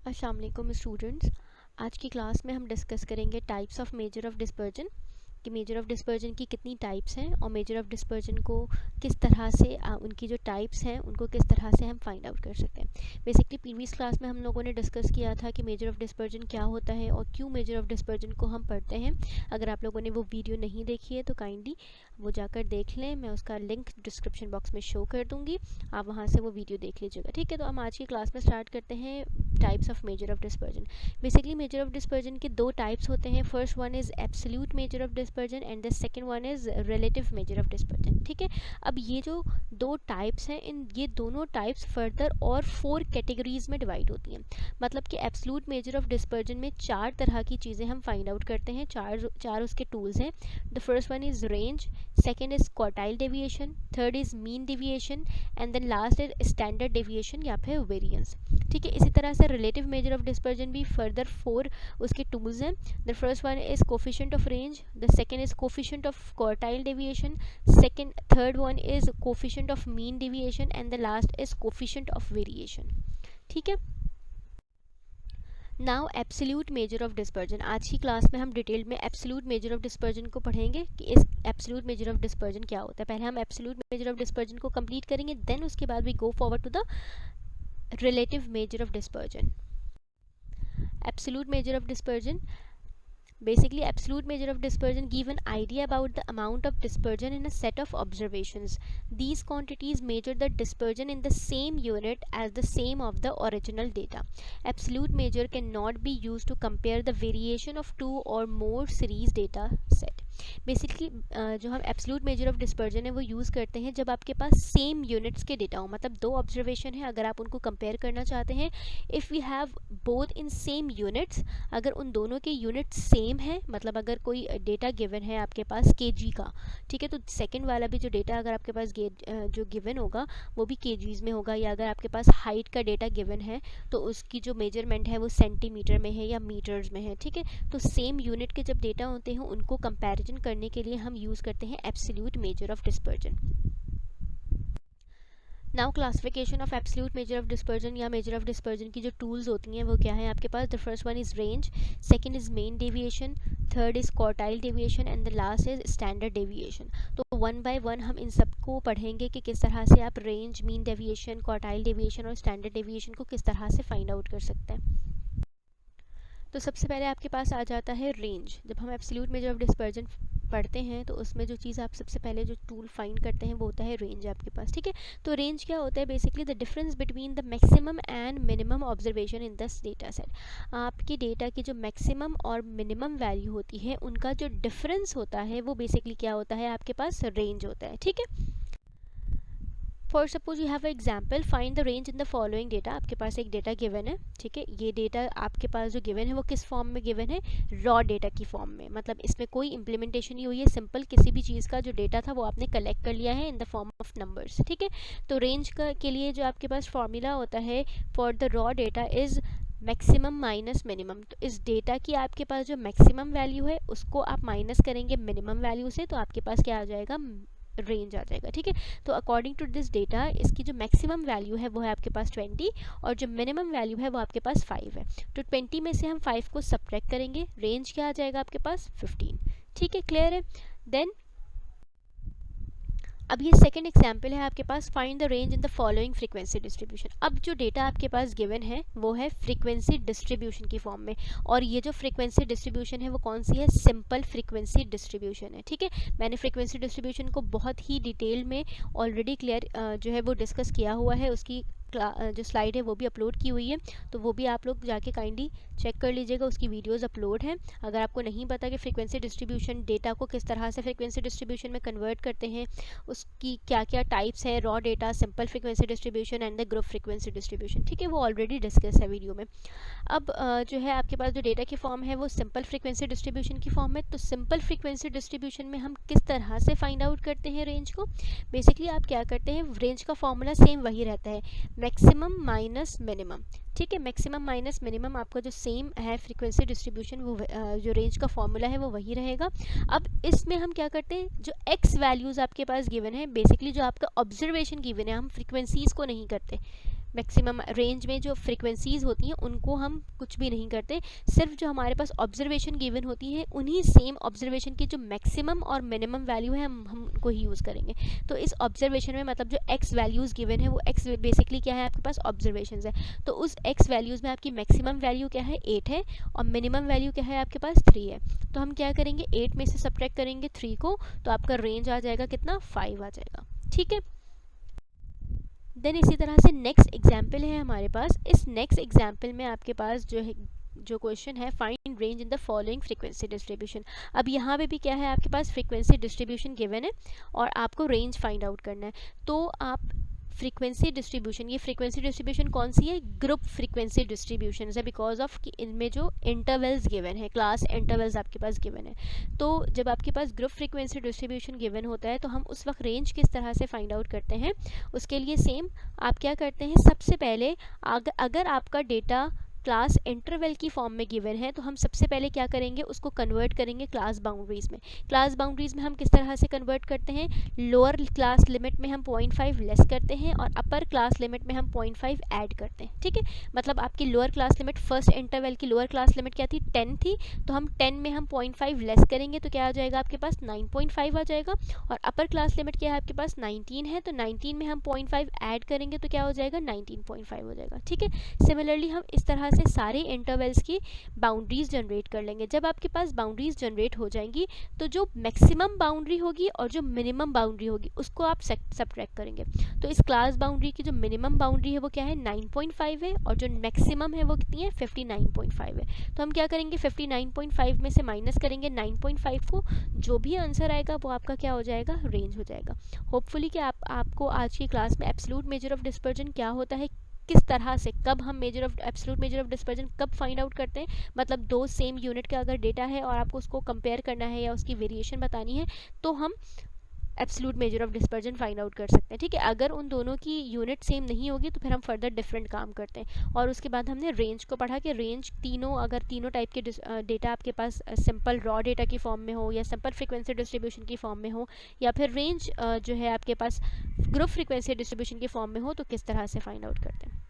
अस्सलाम वालेकुम स्टूडेंट्स। आज की क्लास में हम डिस्कस करेंगे types of major of dispersion कि मेजर ऑफ डिस्पर्जन की कितनी टाइप्स हैं और मेजर ऑफ डिस्पर्जन को किस तरह से उनकी जो टाइप्स हैं उनको किस तरह से हम फाइंड आउट कर सकते हैं। बेसिकली प्रीवियस क्लास में हम लोगों ने डिस्कस किया था कि मेजर ऑफ डिस्पर्जन क्या होता है और क्यों मेजर ऑफ डिस्पर्जन को हम पढ़ते हैं। अगर आप लोगों ने वो वीडियो नहीं देखी है तो काइंडली वो जाकर देख लें, मैं उसका लिंक डिस्क्रिप्शन बॉक्स में शो कर दूँगी, आप वहाँ से वो वीडियो देख लीजिएगा। ठीक है, तो हम आज की क्लास में स्टार्ट करते हैं types of major of dispersion. Basically major of dispersion के दो टाइप्स होते हैं। First one is absolute measure of dispersion and the second one is relative measure of dispersion. ठीक है, अब ये जो दो टाइप्स हैं, इन ये दोनों टाइप्स फर्दर और 4 कैटेगरीज में डिवाइड होती हैं। मतलब कि एब्सोल्यूट मेजर ऑफ डिस्पर्जन में 4 तरह की चीज़ें हम फाइंड आउट करते हैं। चार उसके टूल्स हैं। The first one is range, second is quartile deviation, third is mean deviation and then last is standard deviation या फिर वेरिएंस। ठीक है, इसी तरह से रिलेटिव मेजर ऑफ डिस्पर्जन भी फर्दर 4 उसके टूल्स हैं। The first one is coefficient of range, the second is coefficient of quartile deviation, third one is coefficient of mean deviation and the last is coefficient of variation. ठीक है, now absolute measure of dispersion. आज की class में हम detail में absolute measure of dispersion को पढ़ेंगे कि इस एब्सोल्यूट मेजर ऑफ डिस्पर्जन क्या होता है। पहले हम एब्सोल्यूट मेजर ऑफ डिस्पर्जन को कंप्लीट करेंगे, देन उसके बाद we go forward to the relative measure of dispersion. Absolute measure of dispersion, basically absolute measure of dispersion give an idea about the amount of dispersion in a set of observations. These quantities measure the dispersion in the same unit as the same of the original data. Absolute measure cannot be used to compare the variation of two or more series data set. Basically जो हम absolute measure of dispersion है वो use करते हैं जब आपके पास same units के data हो। मतलब दो ऑब्जर्वेशन है, अगर आप उनको कंपेयर करना चाहते हैं, if we have both in same units, अगर उन दोनों के यूनिट्स सेम है, मतलब अगर कोई डेटा गिवन है आपके पास केजी का, ठीक है, तो सेकंड वाला भी जो डेटा अगर आपके पास जो गिवन होगा वो भी केजीज में होगा। या अगर आपके पास हाइट का डेटा गिवन है तो उसकी जो मेजरमेंट है वो सेंटीमीटर में है या मीटर्स में है। ठीक है, तो सेम यूनिट के जब डेटा होते हैं उनको कंपेरिजन करने के लिए हम यूज़ करते हैं absolute measure of dispersion. Now classification of absolute measure of dispersion या मेजर ऑफ डिस्पर्जन की जो टूल्स होती हैं वो क्या है आपके पास। The first one is range, second is mean deviation, third is quartile deviation and the last is standard deviation. तो वन बाय वन हम इन सबको पढ़ेंगे कि किस तरह से आप range, mean deviation, quartile deviation और स्टैंडर्ड डेविएशन को किस तरह से फाइंड आउट कर सकते हैं। तो सबसे पहले आपके पास आ जाता है रेंज। जब हम एब्सोल्यूट मेजर ऑफ डिस्पर्जन पढ़ते हैं तो उसमें जो चीज़ आप सबसे पहले जो टूल फाइंड करते हैं वो होता है रेंज आपके पास। ठीक है, तो रेंज क्या होता है? Basically the difference between the maximum and minimum observation in this data set. आपके डेटा की जो मैक्सिमम और मिनिमम वैल्यू होती है उनका जो डिफरेंस होता है वो बेसिकली क्या होता है आपके पास? रेंज होता है। ठीक है, for suppose you have a example, find the range in the following data. आपके पास एक डेटा गिवन है, ठीक है, ये डेटा आपके पास जो गिवन है वो किस फॉर्म में गिवन है? रॉ डेटा की फॉर्म में। मतलब इसमें कोई इम्प्लीमेंटेशन नहीं हुई है, सिंपल किसी भी चीज़ का जो डेटा था वो आपने कलेक्ट कर लिया है in the form of numbers. ठीक है, तो रेंज के लिए जो आपके पास फॉर्मूला होता है for the raw data is maximum minus minimum. तो इस डेटा की आपके पास जो मैक्सिमम वैल्यू है उसको आप माइनस करेंगे मिनिमम वैल्यू से, तो आपके पास क्या आ जाएगा? रेंज आ जाएगा। ठीक है, तो अकॉर्डिंग टू दिस डेटा इसकी जो मैक्सिमम वैल्यू है वो है आपके पास 20 और जो मिनिमम वैल्यू है वो आपके पास 5 है। तो 20 में से हम 5 को सब्ट्रैक्ट करेंगे, रेंज क्या आ जाएगा आपके पास? 15। ठीक है, क्लियर है? देन अब ये सेकंड एग्जाम्पल है आपके पास, find the range in the following frequency distribution. अब जो डेटा आपके पास गिवन है वो है फ्रीक्वेंसी डिस्ट्रीब्यूशन की फॉर्म में, और ये जो फ्रीक्वेंसी डिस्ट्रीब्यूशन है वो कौन सी है? सिंपल फ्रीक्वेंसी डिस्ट्रीब्यूशन है। ठीक है, मैंने फ्रीक्वेंसी डिस्ट्रीब्यूशन को बहुत ही डिटेल में ऑलरेडी क्लियर जो है वो डिस्कस किया हुआ है, उसकी जो स्लाइड है वो भी अपलोड की हुई है, तो वो भी आप लोग जाके काइंडली चेक कर लीजिएगा, उसकी वीडियोस अपलोड हैं। अगर आपको नहीं पता कि फ्रीक्वेंसी डिस्ट्रीब्यूशन डेटा को किस तरह से फ्रीक्वेंसी डिस्ट्रीब्यूशन में कन्वर्ट करते हैं, उसकी क्या क्या टाइप्स है, raw data, simple frequency distribution and the group frequency distribution, ठीक है, वो ऑलरेडी डिस्कस है वीडियो में। अब जो है आपके पास जो डेटा की फॉर्म है वो सिंपल फ्रीक्वेंसी डिस्ट्रीब्यूशन की फॉर्म है। तो सिंपल फ्रीक्वेंसी डिस्ट्रीब्यूशन में हम किस तरह से फाइंड आउट करते हैं रेंज को? बेसिकली आप क्या करते हैं, रेंज का फॉर्मूला सेम वही रहता है, मैक्सिमम माइनस मिनिमम। ठीक है, मैक्सिमम माइनस मिनिमम आपका जो सेम है फ्रीक्वेंसी डिस्ट्रीब्यूशन, वो जो रेंज का फॉर्मूला है वो वही रहेगा। अब इसमें हम क्या करते हैं, जो एक्स वैल्यूज़ आपके पास गिवन है, बेसिकली जो आपका ऑब्जर्वेशन गिवन है, हम फ्रीक्वेंसीज़ को नहीं करते, मैक्सिमम रेंज में जो फ्रिक्वेंसीज होती हैं उनको हम कुछ भी नहीं करते, सिर्फ जो हमारे पास ऑब्जर्वेशन गिवन होती है उन्हीं सेम ऑब्जर्वेशन की जो मैक्सिमम और मिनिमम वैल्यू है हम उनको ही यूज़ करेंगे। तो इस ऑब्जर्वेशन में मतलब जो एक्स वैल्यूज़ गिवन है वो एक्स बेसिकली क्या है आपके पास ऑब्जर्वेशन है, तो उस एक्स वैल्यूज़ में आपकी मैक्सिमम वैल्यू क्या है 8 है और मिनिमम वैल्यू क्या है आपके पास 3 है। तो हम क्या करेंगे 8 में से सब्ट्रैक्ट करेंगे 3 को, तो आपका रेंज आ जाएगा कितना 5 आ जाएगा। ठीक है, देन इसी तरह से नेक्स्ट एग्जाम्पल है हमारे पास। इस नेक्स्ट एग्जाम्पल में आपके पास जो है जो क्वेश्चन है find range in the following frequency distribution. अब यहाँ पे भी क्या है आपके पास फ्रीक्वेंसी डिस्ट्रीब्यूशन गिवन है और आपको रेंज फाइंड आउट करना है। तो आप फ्रीक्वेंसी डिस्ट्रीब्यूशन, ये फ्रीक्वेंसी डिस्ट्रीब्यूशन कौन सी है, ग्रुप फ्रीक्वेंसी डिस्ट्रीब्यूशन है, बिकॉज ऑफ कि इनमें जो इंटरवल्स गिवन है, क्लास इंटरवल्स आपके पास गिवन है। तो जब आपके पास ग्रुप फ्रीक्वेंसी डिस्ट्रीब्यूशन गिवन होता है तो हम उस वक्त रेंज किस तरह से फाइंड आउट करते हैं, उसके लिए सेम आप क्या करते हैं, सबसे पहले अगर आपका डेटा क्लास इंटरवल की फॉर्म में गिवन है तो हम सबसे पहले क्या करेंगे, उसको कन्वर्ट करेंगे क्लास बाउंड्रीज में। क्लास बाउंड्रीज में हम किस तरह से कन्वर्ट करते हैं, लोअर क्लास लिमिट में हम 0.5 लेस करते हैं और अपर क्लास लिमिट में हम 0.5 ऐड करते हैं। ठीक है, मतलब आपकी lower class limit, first interval की लोअर क्लास लिमिट क्या थी 10 थी, तो हम 10 में हम 0.5 लेस करेंगे तो क्या आ जाएगा आपके पास 9.5 आ जाएगा। और अपर क्लास लिमिट क्या है आपके पास 19 है, तो 19 में हम 0.5 ऐड करेंगे तो क्या हो जाएगा 19.5 हो जाएगा। ठीक है, सिमिलरली हम इस तरह से सारे इंटरवल्स की बाउंड्रीज जनरेट कर लेंगे। जब आपके पास बाउंड्रीज जनरेट हो जाएंगी तो जो मैक्सिमम बाउंड्री होगी और जो मिनिमम बाउंड्री होगी उसको आप सब्ट्रैक्ट करेंगे। तो इस क्लास बाउंड्री की जो मिनिमम बाउंड्री है वो क्या है 9.5 है और जो मैक्सिमम है वो कितनी है 59.5 है। तो हम क्या करेंगे 59.5 में से माइनस करेंगे 9.5 को, जो भी आंसर आएगा वो आपका क्या हो जाएगा, रेंज हो जाएगा। होपफुली कि आपको आज की क्लास में एब्सोल्यूट मेजर ऑफ डिस्पर्जन क्या होता है, किस तरह से, कब हम एब्सोल्यूट मेजर ऑफ डिस्पर्जन कब फाइंड आउट करते हैं, मतलब दो सेम यूनिट का अगर डेटा है और आपको उसको कंपेयर करना है या उसकी वेरिएशन बतानी है तो हम absolute measure of dispersion find out कर सकते हैं। ठीक है, अगर उन दोनों की यूनिट सेम नहीं होगी तो फिर हम फर्दर डिफरेंट काम करते हैं। और उसके बाद हमने रेंज को पढ़ा कि रेंज अगर तीनों टाइप के डेटा आपके पास सिंपल रॉ डेटा की फॉर्म में हो या सिंपल फ्रीक्वेंसी डिस्ट्रीब्यूशन की फॉर्म में हो या फिर रेंज जो है आपके पास ग्रुप फ्रीक्वेंसी डिस्ट्रीब्यूशन की फॉर्म में हो तो किस तरह से फाइंड आउट करते हैं।